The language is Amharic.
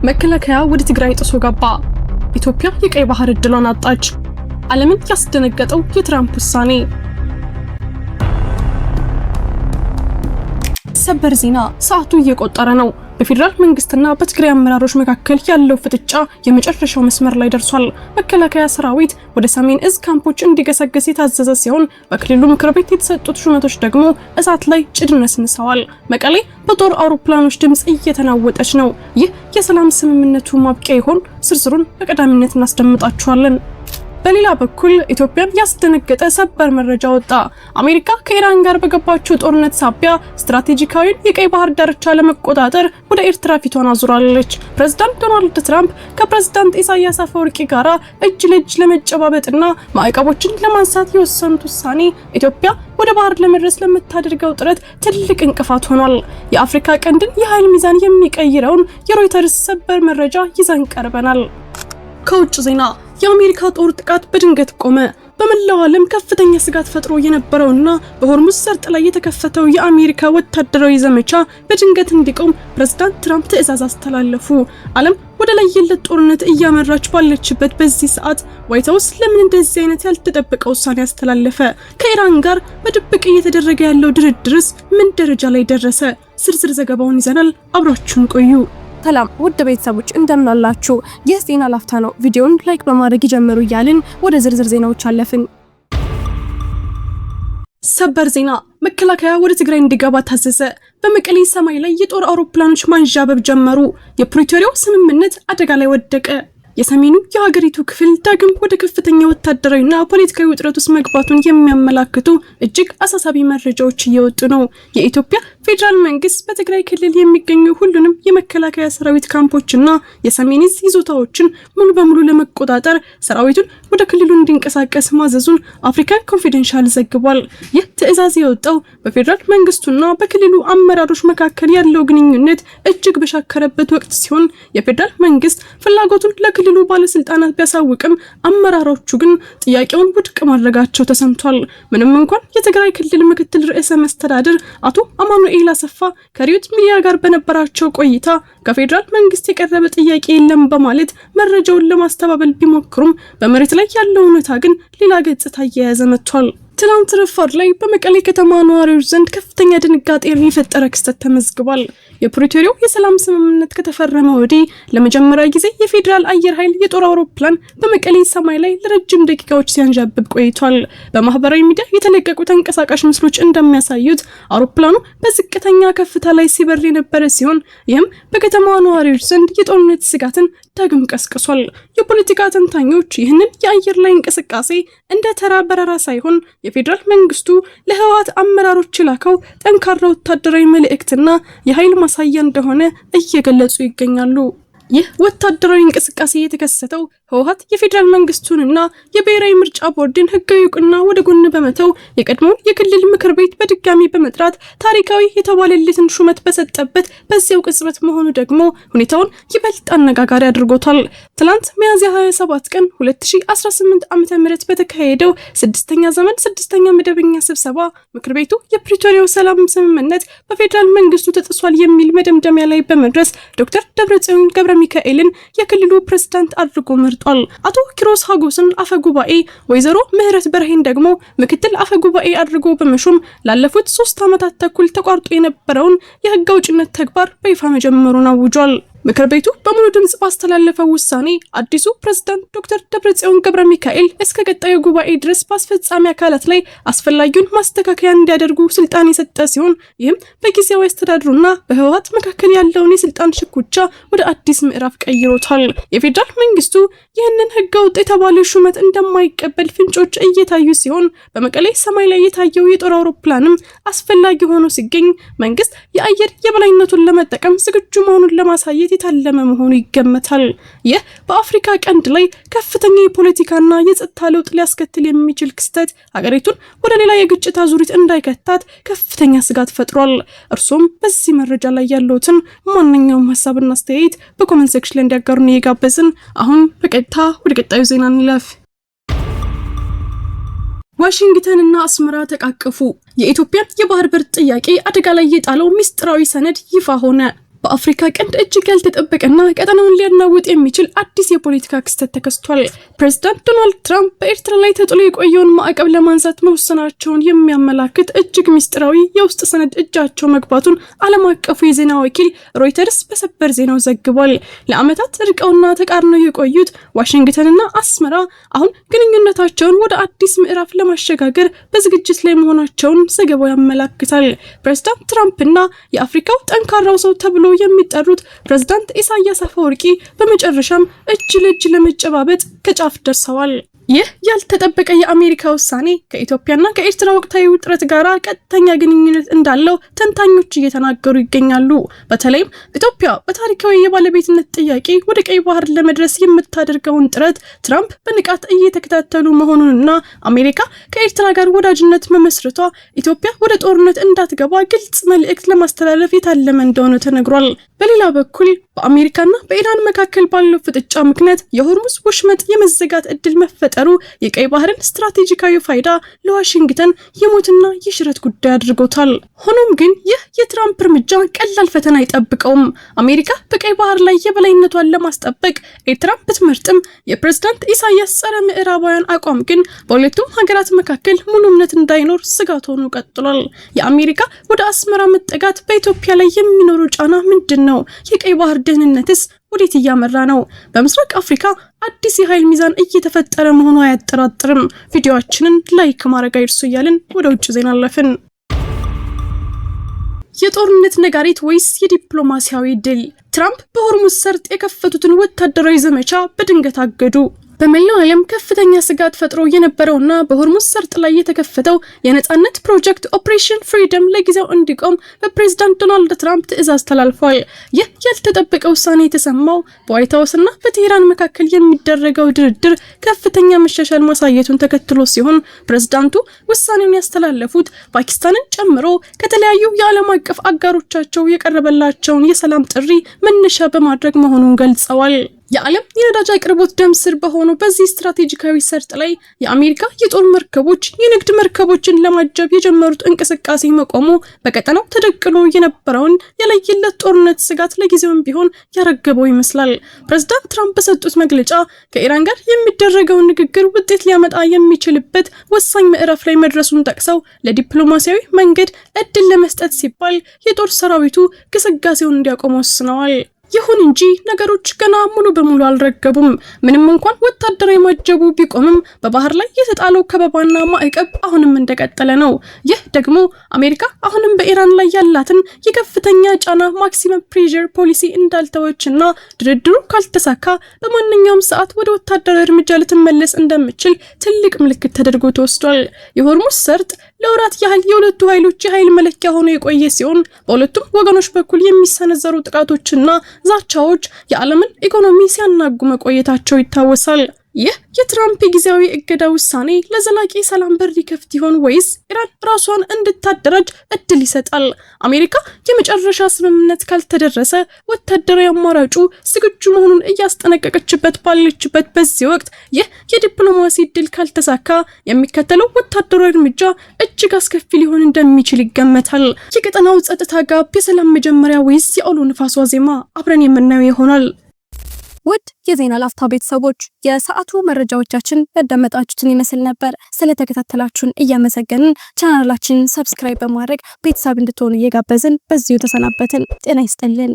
መከላከያ ወደ ትግራይ ጥሶ ገባ። ኢትዮጵያ የቀይ ባህር እድሏን አጣች። ዓለምን ያስደነገጠው የትራምፕ ውሳኔ። ሰበር ዜና። ሰዓቱ እየቆጠረ ነው። በፌደራል መንግስትና በትግራይ አመራሮች መካከል ያለው ፍጥጫ የመጨረሻው መስመር ላይ ደርሷል። መከላከያ ሰራዊት ወደ ሰሜን እዝ ካምፖች እንዲገሰግስ የታዘዘ ሲሆን በክልሉ ምክር ቤት የተሰጡት ሹመቶች ደግሞ እሳት ላይ ጭድ ነስንሰዋል። መቀሌ በጦር አውሮፕላኖች ድምጽ እየተናወጠች ነው። ይህ የሰላም ስምምነቱ ማብቂያ ይሆን? ዝርዝሩን በቀዳሚነት እናስደምጣችኋለን። በሌላ በኩል ኢትዮጵያን ያስደነገጠ ሰበር መረጃ ወጣ። አሜሪካ ከኢራን ጋር በገባችው ጦርነት ሳቢያ ስትራቴጂካዊን የቀይ ባህር ዳርቻ ለመቆጣጠር ወደ ኤርትራ ፊቷን አዙራለች። ፕሬዝዳንት ዶናልድ ትራምፕ ከፕሬዝዳንት ኢሳያስ አፈወርቂ ጋር እጅ ለእጅ ለመጨባበጥና ማዕቀቦችን ለማንሳት የወሰኑት ውሳኔ ኢትዮጵያ ወደ ባህር ለመድረስ ለምታደርገው ጥረት ትልቅ እንቅፋት ሆኗል። የአፍሪካ ቀንድን የኃይል ሚዛን የሚቀይረውን የሮይተርስ ሰበር መረጃ ይዘን ቀርበናል። ከውጭ ዜና የአሜሪካ ጦር ጥቃት በድንገት ቆመ። በመላው ዓለም ከፍተኛ ስጋት ፈጥሮ የነበረውና በሆርሙዝ ሰርጥ ላይ የተከፈተው የአሜሪካ ወታደራዊ ዘመቻ በድንገት እንዲቆም ፕሬዝዳንት ትራምፕ ትዕዛዝ አስተላለፉ። ዓለም ወደ ለየለት ጦርነት እያመራች ባለችበት በዚህ ሰዓት ዋይት ሃውስ ለምን እንደዚህ አይነት ያልተጠበቀ ውሳኔ ያስተላለፈ? ከኢራን ጋር በድብቅ እየተደረገ ያለው ድርድርስ ምን ደረጃ ላይ ደረሰ? ዝርዝር ዘገባውን ይዘናል። አብራችሁን ቆዩ። ሰላም ውድ ቤተሰቦች እንደምን አላችሁ? ይህ ዜና ላፍታ ነው። ቪዲዮውን ላይክ በማድረግ ይጀምሩ እያልን ወደ ዝርዝር ዜናዎች አለፍን። ሰበር ዜና። መከላከያ ወደ ትግራይ እንዲገባ ታዘዘ። በመቀሌ ሰማይ ላይ የጦር አውሮፕላኖች ማንዣበብ ጀመሩ። የፕሪቶሪያው ስምምነት አደጋ ላይ ወደቀ። የሰሜኑ የሀገሪቱ ክፍል ዳግም ወደ ከፍተኛ ወታደራዊና ፖለቲካዊ ውጥረት ውስጥ መግባቱን የሚያመላክቱ እጅግ አሳሳቢ መረጃዎች እየወጡ ነው። የኢትዮጵያ ፌደራል መንግስት በትግራይ ክልል የሚገኙ ሁሉንም የመከላከያ ሰራዊት ካምፖችና የሰሜን ዕዝ ይዞታዎችን ሙሉ በሙሉ ለመቆጣጠር ሰራዊቱን ወደ ክልሉ እንዲንቀሳቀስ ማዘዙን አፍሪካን ኮንፊደንሻል ዘግቧል። ይህ ትዕዛዝ የወጣው በፌደራል መንግስቱና በክልሉ አመራሮች መካከል ያለው ግንኙነት እጅግ በሻከረበት ወቅት ሲሆን የፌደራል መንግስት ፍላጎቱን ለክልሉ ባለስልጣናት ቢያሳውቅም አመራሮቹ ግን ጥያቄውን ውድቅ ማድረጋቸው ተሰምቷል። ምንም እንኳን የትግራይ ክልል ምክትል ርዕሰ መስተዳድር አቶ አማኑኤል አሰፋ ከሪዮት ሚዲያ ጋር በነበራቸው ቆይታ ከፌደራል መንግስት የቀረበ ጥያቄ የለም በማለት መረጃውን ለማስተባበል ቢሞክሩም በመሬት ላይ ያለው እውነታ ግን ሌላ ገጽታ እየያዘ መጥቷል። ትናንት ረፋድ ላይ በመቀሌ ከተማ ነዋሪዎች ዘንድ ከፍተኛ ድንጋጤ የፈጠረ ክስተት ተመዝግቧል። የፕሪቶሪያው የሰላም ስምምነት ከተፈረመ ወዲህ ለመጀመሪያ ጊዜ የፌደራል አየር ኃይል የጦር አውሮፕላን በመቀሌ ሰማይ ላይ ለረጅም ደቂቃዎች ሲያንዣብብ ቆይቷል። በማህበራዊ ሚዲያ የተለቀቁ ተንቀሳቃሽ ምስሎች እንደሚያሳዩት አውሮፕላኑ በዝቅተኛ ከፍታ ላይ ሲበር የነበረ ሲሆን ይህም በከተማዋ ነዋሪዎች ዘንድ የጦርነት ስጋትን ዳግም ቀስቅሷል። የፖለቲካ ተንታኞች ይህንን የአየር ላይ እንቅስቃሴ እንደ ተራ በረራ ሳይሆን የፌደራል መንግስቱ ለህወሓት አመራሮች ላከው ጠንካራ ወታደራዊ መልእክትና የኃይል ማሳያ እንደሆነ እየገለጹ ይገኛሉ። ይህ ወታደራዊ እንቅስቃሴ የተከሰተው ህወሓት የፌደራል መንግስቱንና የብሔራዊ ምርጫ ቦርድን ህጋዊ እውቅና ወደ ጎን በመተው የቀድሞውን የክልል ምክር ቤት በድጋሚ በመጥራት ታሪካዊ የተባለለትን ሹመት በሰጠበት በዚያው ቅጽበት መሆኑ ደግሞ ሁኔታውን ይበልጥ አነጋጋሪ አድርጎታል። ትላንት ሚያዝያ 27 ቀን 2018 ዓ.ም በተካሄደው 6ኛ ዘመን 6ኛ መደበኛ ስብሰባ ምክር ቤቱ የፕሪቶሪያው ሰላም ስምምነት በፌደራል መንግስቱ ተጥሷል የሚል መደምደሚያ ላይ በመድረስ ዶክተር ደብረጽዮን ገብረ ሚካኤልን የክልሉ ፕሬዝዳንት አድርጎ መርጧል። አቶ ኪሮስ ሀጎስን አፈ ጉባኤ፣ ወይዘሮ ምህረት በርሄን ደግሞ ምክትል አፈ ጉባኤ አድርጎ በመሾም ላለፉት 3 ዓመታት ተኩል ተቋርጦ የነበረውን የህግ አውጭነት ተግባር በይፋ መጀመሩን አውጇል። ምክር ቤቱ በሙሉ ድምጽ ባስተላለፈው ውሳኔ አዲሱ ፕሬዝዳንት ዶክተር ደብረጽዮን ገብረ ሚካኤል እስከ ቀጣዩ ጉባኤ ድረስ በአስፈጻሚ አካላት ላይ አስፈላጊውን ማስተካከያ እንዲያደርጉ ስልጣን የሰጠ ሲሆን ይህም በጊዜያዊ አስተዳደሩና በህወሓት መካከል ያለውን የስልጣን ሽኩቻ ወደ አዲስ ምዕራፍ ቀይሮታል። የፌደራል መንግስቱ ይህንን ህገወጥ የተባለ ሹመት እንደማይቀበል ፍንጮች እየታዩ ሲሆን በመቀሌ ሰማይ ላይ የታየው የጦር አውሮፕላንም አስፈላጊ ሆኖ ሲገኝ መንግስት የአየር የበላይነቱን ለመጠቀም ዝግጁ መሆኑን ለማሳየት የታለመ መሆኑ ይገመታል። ይህ በአፍሪካ ቀንድ ላይ ከፍተኛ የፖለቲካና የጸጥታ ለውጥ ሊያስከትል የሚችል ክስተት ሀገሪቱን ወደ ሌላ የግጭት አዙሪት እንዳይከታት ከፍተኛ ስጋት ፈጥሯል። እርሶም በዚህ መረጃ ላይ ያለውትን ማንኛውም ሀሳብና አስተያየት በኮሜንት ሴክሽን ላይ እንዲያጋሩን እየጋበዝን አሁን በቀጥታ ወደ ቀጣዩ ዜና እንለፍ። ዋሽንግተን እና አስመራ ተቃቀፉ። የኢትዮጵያን የባህር በር ጥያቄ አደጋ ላይ የጣለው ሚስጥራዊ ሰነድ ይፋ ሆነ። በአፍሪካ ቀንድ እጅግ ያልተጠበቀና ቀጠናውን ሊያናውጥ የሚችል አዲስ የፖለቲካ ክስተት ተከስቷል። ፕሬዝዳንት ዶናልድ ትራምፕ በኤርትራ ላይ ተጥሎ የቆየውን ማዕቀብ ለማንሳት መወሰናቸውን የሚያመላክት እጅግ ምስጢራዊ የውስጥ ሰነድ እጃቸው መግባቱን ዓለም አቀፉ የዜና ወኪል ሮይተርስ በሰበር ዜናው ዘግቧል። ለዓመታት ርቀውና ተቃርነው የቆዩት ዋሽንግተንና አስመራ አሁን ግንኙነታቸውን ወደ አዲስ ምዕራፍ ለማሸጋገር በዝግጅት ላይ መሆናቸውን ዘገባው ያመላክታል። ፕሬዝዳንት ትራምፕና የአፍሪካው ጠንካራው ሰው ተብሎ የሚጠሩት ፕሬዝዳንት ኢሳያስ አፈወርቂ በመጨረሻም እጅ ለእጅ ለመጨባበጥ ከጫፍ ደርሰዋል። ይህ ያልተጠበቀ የአሜሪካ ውሳኔ ከኢትዮጵያና ከኤርትራ ወቅታዊ ውጥረት ጋር ቀጥተኛ ግንኙነት እንዳለው ተንታኞች እየተናገሩ ይገኛሉ። በተለይም ኢትዮጵያ በታሪካዊ የባለቤትነት ጥያቄ ወደ ቀይ ባህር ለመድረስ የምታደርገውን ጥረት ትራምፕ በንቃት እየተከታተሉ መሆኑንና አሜሪካ ከኤርትራ ጋር ወዳጅነት መመስረቷ ኢትዮጵያ ወደ ጦርነት እንዳትገባ ግልጽ መልእክት ለማስተላለፍ የታለመ እንደሆነ ተነግሯል። በሌላ በኩል በአሜሪካና በኢራን መካከል ባለው ፍጥጫ ምክንያት የሆርሙዝ ወሽመጥ የመዘጋት እድል መፈጠሩ የቀይ ባህርን ስትራቴጂካዊ ፋይዳ ለዋሽንግተን የሞትና የሽረት ጉዳይ አድርጎታል። ሆኖም ግን ይህ የትራምፕ እርምጃ ቀላል ፈተና አይጠብቀውም። አሜሪካ በቀይ ባህር ላይ የበላይነቷን ለማስጠበቅ ኤርትራን ብትመርጥም የፕሬዝዳንት ኢሳያስ ጸረ ምዕራባውያን አቋም ግን በሁለቱም ሀገራት መካከል ሙሉ እምነት እንዳይኖር ስጋት ሆኖ ቀጥሏል። የአሜሪካ ወደ አስመራ መጠጋት በኢትዮጵያ ላይ የሚኖሩ ጫና ምንድን ነው? የቀይ ባህር ደህንነትስ ወዴት እያመራ ነው? በምስራቅ አፍሪካ አዲስ የኃይል ሚዛን እየተፈጠረ መሆኑ አያጠራጥርም። ቪዲዮአችንን ላይክ ማድረግ አይርሱ እያልን ወደ ውጭ ዜና አለፍን። የጦርነት ነጋሪት ወይስ የዲፕሎማሲያዊ ድል? ትራምፕ በሆርሙዝ ሰርጥ የከፈቱትን ወታደራዊ ዘመቻ በድንገት አገዱ። በመላው ዓለም ከፍተኛ ስጋት ፈጥሮ የነበረውና በሆርሙዝ ሰርጥ ላይ የተከፈተው የነጻነት ፕሮጀክት ኦፕሬሽን ፍሪደም ለጊዜው እንዲቆም በፕሬዝዳንት ዶናልድ ትራምፕ ትዕዛዝ ተላልፏል። ይህ ያልተጠበቀ ውሳኔ የተሰማው በዋይት ሀውስና በቴህራን መካከል የሚደረገው ድርድር ከፍተኛ መሻሻል ማሳየቱን ተከትሎ ሲሆን ፕሬዝዳንቱ ውሳኔውን ያስተላለፉት ፓኪስታንን ጨምሮ ከተለያዩ የዓለም አቀፍ አጋሮቻቸው የቀረበላቸውን የሰላም ጥሪ መነሻ በማድረግ መሆኑን ገልጸዋል። የዓለም የነዳጅ አቅርቦት ደም ስር በሆኑ በዚህ ስትራቴጂካዊ ሰርጥ ላይ የአሜሪካ የጦር መርከቦች የንግድ መርከቦችን ለማጀብ የጀመሩት እንቅስቃሴ መቆሙ በቀጠናው ተደቅኖ የነበረውን የለየለት ጦርነት ስጋት ለጊዜውም ቢሆን ያረገበው ይመስላል። ፕሬዝዳንት ትራምፕ በሰጡት መግለጫ ከኢራን ጋር የሚደረገውን ንግግር ውጤት ሊያመጣ የሚችልበት ወሳኝ ምዕራፍ ላይ መድረሱን ጠቅሰው ለዲፕሎማሲያዊ መንገድ እድል ለመስጠት ሲባል የጦር ሰራዊቱ ግስጋሴውን እንዲያቆም ወስነዋል። ይሁን እንጂ ነገሮች ገና ሙሉ በሙሉ አልረገቡም። ምንም እንኳን ወታደራዊ ማጀቡ ቢቆምም በባህር ላይ የተጣለው ከበባና ማዕቀብ አሁንም እንደቀጠለ ነው። ይህ ደግሞ አሜሪካ አሁንም በኢራን ላይ ያላትን የከፍተኛ ጫና ማክሲመም ፕሬዠር ፖሊሲ እንዳልተወችና ድርድሩ ካልተሳካ በማንኛውም ሰዓት ወደ ወታደራዊ እርምጃ ልትመለስ እንደምችል ትልቅ ምልክት ተደርጎ ተወስዷል። የሆርሙዝ ሰርጥ ለወራት ያህል የሁለቱ ኃይሎች የኃይል መለኪያ ሆኖ የቆየ ሲሆን በሁለቱም ወገኖች በኩል የሚሰነዘሩ ጥቃቶችና ዛቻዎች የዓለምን ኢኮኖሚ ሲያናጉ መቆየታቸው ይታወሳል። ይህ የትራምፕ ጊዜያዊ እገዳ ውሳኔ ለዘላቂ ሰላም በር ይከፍት ይሆን ወይስ ኢራን ራሷን እንድታደራጅ እድል ይሰጣል? አሜሪካ የመጨረሻ ስምምነት ካልተደረሰ ወታደራዊ አማራጩ ዝግጁ መሆኑን እያስጠነቀቀችበት ባለችበት በዚህ ወቅት ይህ የዲፕሎማሲ እድል ካልተሳካ የሚከተለው ወታደራዊ እርምጃ እጅግ አስከፊ ሊሆን እንደሚችል ይገመታል። የቀጠናው ጸጥታ ጋብ የሰላም መጀመሪያ ወይስ የአውሎ ንፋስ ዋዜማ? አብረን የምናየው ይሆናል። ውድ የዜና ላፍታ ቤተሰቦች የሰዓቱ መረጃዎቻችን ያዳመጣችሁትን ይመስል ነበር። ስለተከታተላችሁን እያመሰገንን ቻናላችንን ሰብስክራይብ በማድረግ ቤተሰብ እንድትሆኑ እየጋበዝን በዚሁ ተሰናበትን። ጤና ይስጥልን።